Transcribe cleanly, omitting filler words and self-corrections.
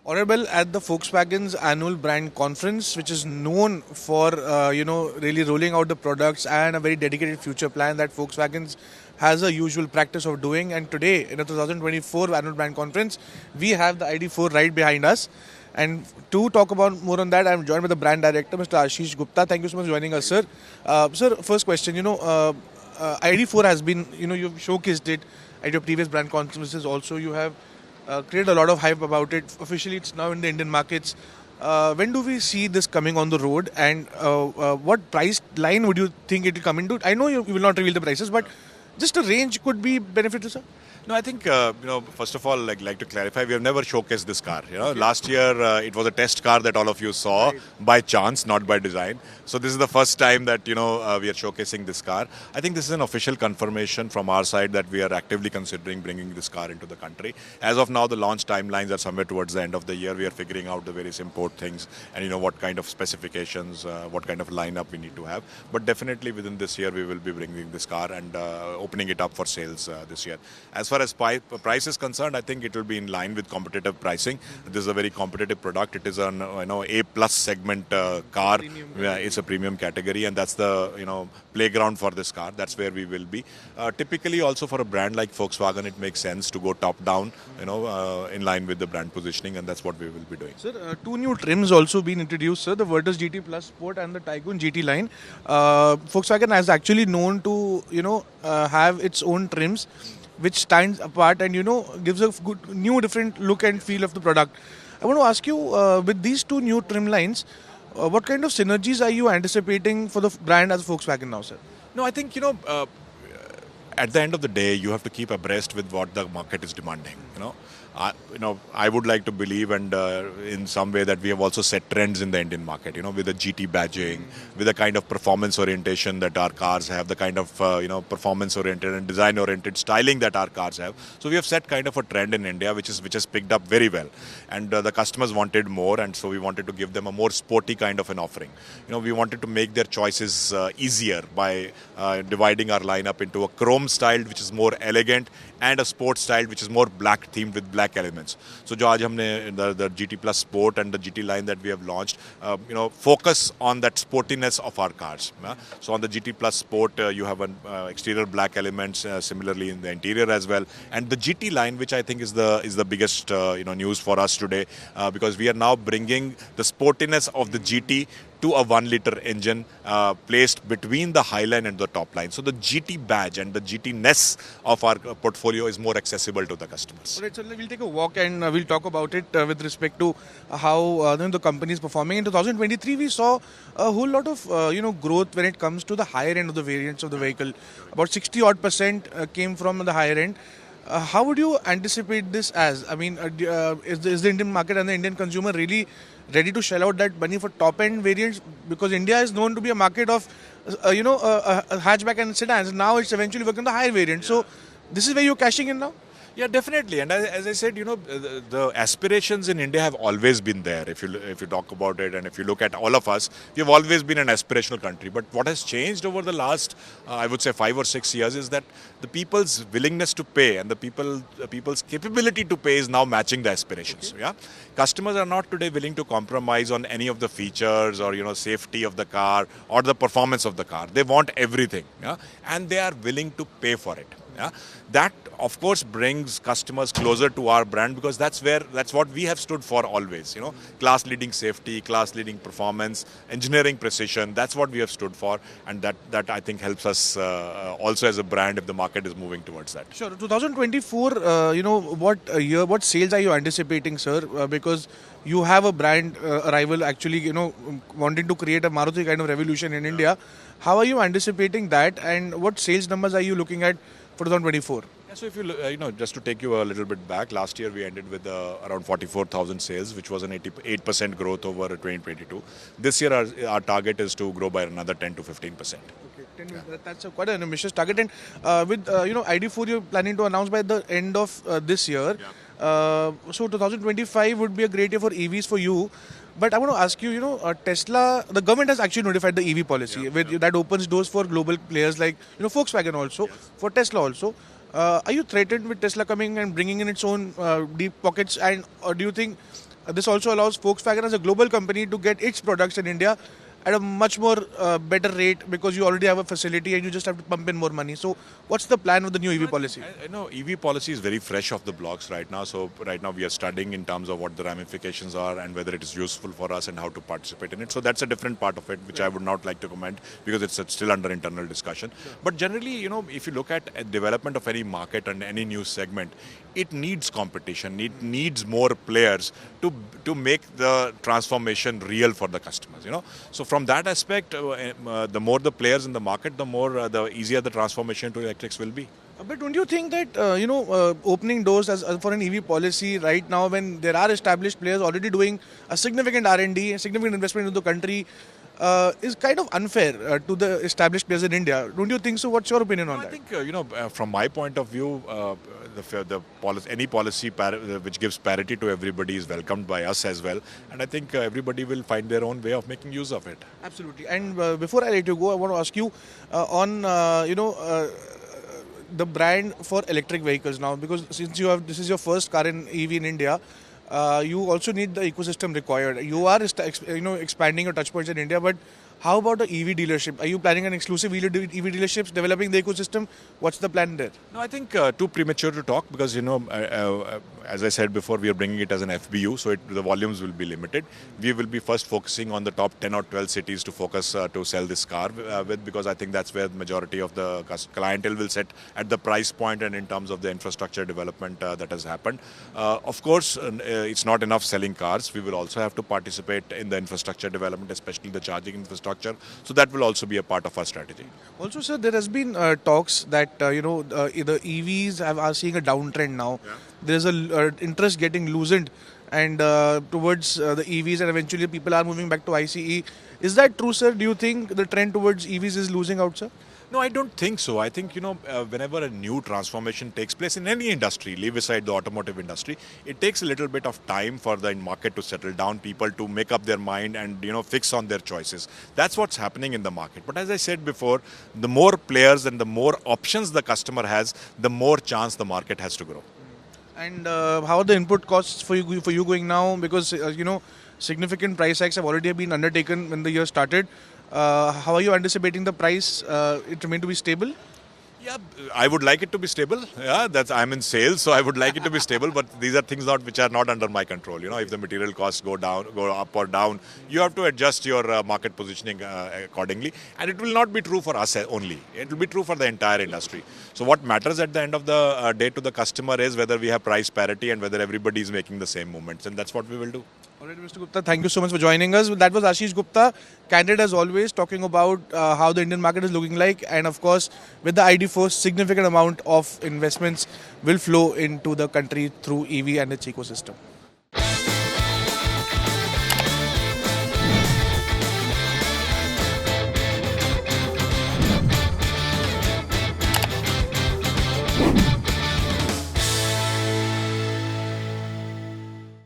Honorable, at the Volkswagen's annual brand conference, which is known for really rolling out the products and a very dedicated future plan that Volkswagen has a usual practice of doing. And today, in the 2024 annual brand conference, we have the ID4 right behind us. And to talk about more on that, I'm joined by the brand director, Mr. Ashish Gupta. Thank you so much for joining us, sir. Sir, first question. ID4 has been, you've showcased it at your previous brand conferences. Also, you have created a lot of hype about it. Officially, it's now in the Indian markets. When do we see this coming on the road, and what price line would you think it will come into? I know you will not reveal the prices, but just a range could be beneficial, sir. No, I think first of all, like to clarify, we have never showcased this car. Last year it was a test car that all of you saw by chance, not by design. So this is the first time that we are showcasing this car. I think this is an official confirmation from our side that we are actively considering bringing this car into the country. As of now, the launch timelines are somewhere towards the end of the year. We are figuring out the various import things and what kind of specifications, what kind of lineup we need to have. But definitely within this year, we will be bringing this car and opening it up for sales this year. As far as price is concerned, I think it will be in line with competitive pricing. This is a very competitive product. It is an A plus segment car. It's a premium category, and that's the playground for this car. That's where we will be. Typically, also for a brand like Volkswagen, it makes sense to go top down, in line with the brand positioning, and that's what we will be doing. Sir, two new trims also been introduced, sir. The Virtus GT Plus Sport and the Tycoon GT line. Volkswagen has actually known to have its own trims, which stands apart and gives a good new different look and feel of the product. I want to ask you, with these two new trim lines, what kind of synergies are you anticipating for the brand as Volkswagen now, sir? No, I think at the end of the day, you have to keep abreast with what the market is demanding. I would like to believe, and in some way, that we have also set trends in the Indian market. With the GT badging, with the kind of performance orientation that our cars have, the kind of performance oriented and design oriented styling that our cars have. So we have set kind of a trend in India, which has picked up very well, and the customers wanted more, and so we wanted to give them a more sporty kind of an offering. We wanted to make their choices easier by dividing our lineup into a chrome style, which is more elegant, and a sports style, which is more black themed with black elements. So जो आज हमने the GT Plus Sport and the GT line that we have launched, focus on that sportiness of our cars. So on the GT Plus Sport, you have an exterior black elements, similarly in the interior as well. And the GT line, which I think is the biggest news for us today, because we are now bringing the sportiness of the GT to a 1-liter engine placed between the high line and the top line. So the GT badge and the GT-ness of our portfolio is more accessible to the customers. All right, so we'll take a walk and we'll talk about it with respect to how the company is performing. In 2023, we saw a whole lot of growth when it comes to the higher end of the variants of the vehicle. About 60% came from the higher end. How would you anticipate this as? I mean, is the Indian market and the Indian consumer really ready to shell out that money for top-end variants? Because India is known to be a market of, hatchback and sedans. Now it's eventually working the higher variant. So this is where you're cashing in now? Yeah, definitely. And as I said, the aspirations in India have always been there. If you talk about it, and if you look at all of us, we have always been an aspirational country. But what has changed over the last, I would say, 5 or 6 years is that the people's willingness to pay and the people's capability to pay is now matching the aspirations. Okay. Yeah, customers are not today willing to compromise on any of the features or safety of the car or the performance of the car. They want everything. Yeah, and they are willing to pay for it. Yeah, that of course brings customers closer to our brand, because that's what we have stood for always. Class leading safety, class leading performance, engineering precision. That's what we have stood for, and that I think helps us also as a brand if the market is moving towards that. Sure. 2024. What sales are you anticipating, sir? Because you have a brand arrival actually, wanting to create a Maruti kind of revolution in India. How are you anticipating that, and what sales numbers are you looking at for 2024? Yeah, so if you just to take you a little bit back, last year we ended with around 44,000 sales, which was an 88% growth over 2022. This year our target is to grow by another 10 to 15%. Okay, that's quite an ambitious target. And with ID4, you're planning to announce by the end of this year. Yeah. So 2025 would be a great year for EVs for you. But I want to ask you, Tesla, the government has actually notified the EV policy, that opens doors for global players like, Volkswagen also, for Tesla also. Are you threatened with Tesla coming and bringing in its own deep pockets, or do you think This also allows Volkswagen as a global company to get its products in India at a much more better rate because you already have a facility and you just have to pump in more money. So, what's the plan with the new EV policy? I know EV policy is very fresh off the blocks right now. So right now we are studying in terms of what the ramifications are and whether it is useful for us and how to participate in it. So that's a different part of it, which I would not like to comment because it's still under internal discussion. But generally, if you look at a development of any market and any new segment, it needs competition. It needs more players to make the transformation real for the customers. So from that aspect, the more the players in the market, the easier the transformation to electrics will be. But don't you think that opening doors as for an EV policy right now, when there are established players already doing a significant R&D, a significant investment into the country, is kind of unfair to the established players in India? Don't you think so? What's your opinion on I that? think from my point of view, any policy which gives parity to everybody is welcomed by us as well, and I think everybody will find their own way of making use of it. Absolutely. And before I let you go, I want to ask you on the brand for electric vehicles now, because since this is your first car in EV in India. You also need the ecosystem required. You are expanding your touch points in India, but how about the EV dealership? Are you planning an exclusive EV dealerships, developing the ecosystem? What's the plan there? No, I think too premature to talk because as I said before, we are bringing it as an FBU, so the volumes will be limited. We will be first focusing on the top 10 or 12 cities to focus to sell this car with, because I think that's where the majority of the clientele will set at the price point and in terms of the infrastructure development that has happened. Of course, it's not enough selling cars. We will also have to participate in the infrastructure development, especially the charging infrastructure. So that will also be a part of our strategy. Also, sir, there has been talks that the EVs are seeing a downtrend now. Yeah. There's a interest getting loosened and towards the EVs, and eventually people are moving back to ICE. Is that true, sir? Do you think the trend towards EVs is losing out, sir? No, I don't think so. I think, whenever a new transformation takes place in any industry, leave aside the automotive industry, it takes a little bit of time for the market to settle down, people to make up their mind and, fix on their choices. That's what's happening in the market. But as I said before, the more players and the more options the customer has, the more chance the market has to grow. And how are the input costs for you going now? Because, significant price hikes have already been undertaken when the year started. How are you anticipating the price? It remain to be stable? Yeah, I would like it to be stable. Yeah, I'm in sales, so I would like it to be stable. But these are things which are not under my control. If the material costs go up or down, you have to adjust your market positioning accordingly. And it will not be true for us only. It will be true for the entire industry. So what matters at the end of the day to the customer is whether we have price parity and whether everybody is making the same movements, and that's what we will do. All right, Mr. Gupta, thank you so much for joining us. That was Ashish Gupta, candid as always, talking about how the Indian market is looking like. And of course, with the ID4, significant amount of investments will flow into the country through EV and its ecosystem.